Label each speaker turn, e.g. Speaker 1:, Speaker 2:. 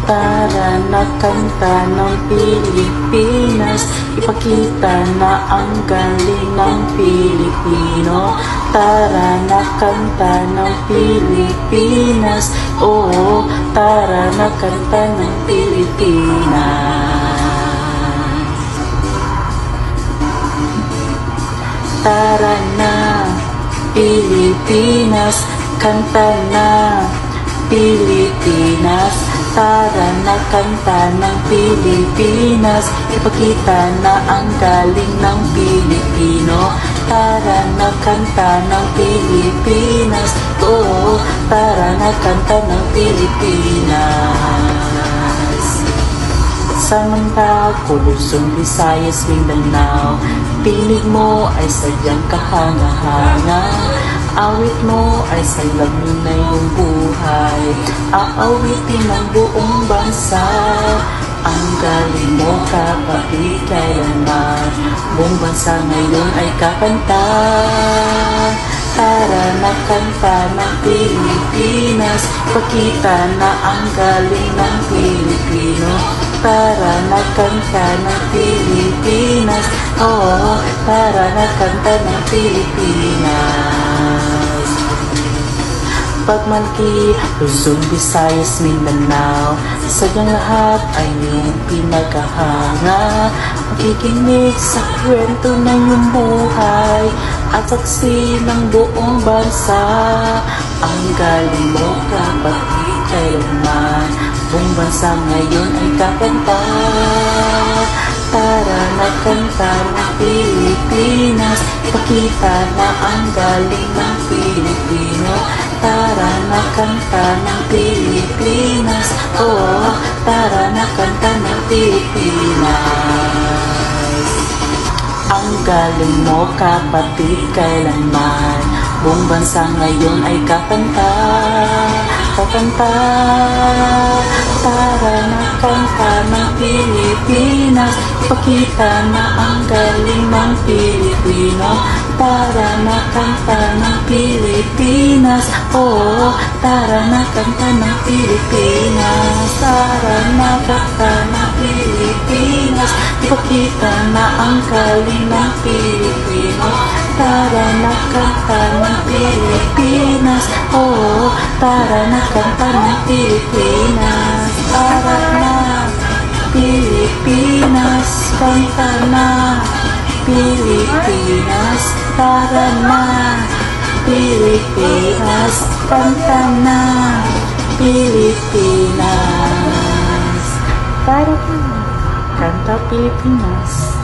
Speaker 1: Tara na kanta ng Pilipinas, ipakita na ang galing ng Pilipino. Tara na kanta ng Pilipinas, oo, tara na kanta ng Pilipinas. Tara na Pilipinas, kanta na Pilipinas. Tara na kanta ng Pilipinas, ipakita na ang galing ng Pilipino. Tara na kanta ng Pilipinas, oo, tara na kanta ng Pilipinas. Samantala, Luzon, Visayas, Mindanao, pinig mo ay sadyang kahanga-hanga. Awit mo ay salag mo na yung buhay, aawitin ng buong bansa. Ang galing mo kapatid kailanman, buong bansa ngayon ay kakanta. Tara na kanta ng Pilipinas, pakita na ang galing ng Pilipino. Tara na kanta ng Pilipinas, oo, tara na kanta ng Pilipinas. Pagmalki, Luzon, Visayas, Mindanao, sadyang lahat ay iyong pinagkahanga. Makikinig sa kwento ng iyong buhay at saksi ng buong bansa. Ang galing mo kapatid kailanman, buong bansa ngayon ay kakanta. Tara na kanta ng Pilipinas, ipakita na ang galing ng Pilipino. Tara na kanta ng Pilipinas, oo, tara na kanta ng Pilipinas. Ang galing mo kapatid kailanman, buong bansa ngayon ay kakanta. Kakanta, tara na kanta ng Pilipinas, ipakita na ang galing ng Pilipino. Tara na kanta ng Pilipinas, oo, tara na kanta ng Pilipinas. Tara na kanta ng Pilipinas, ipakita na ang galing ng Pilipino. Tara na kanta ng Pilipinas, oo, tara na kanta ng Pilipinas. Tara na Pilipinas, kanta na Pilipinas. Tara na Pilipinas, kanta na Pilipinas. Tara na kanta Pilipinas.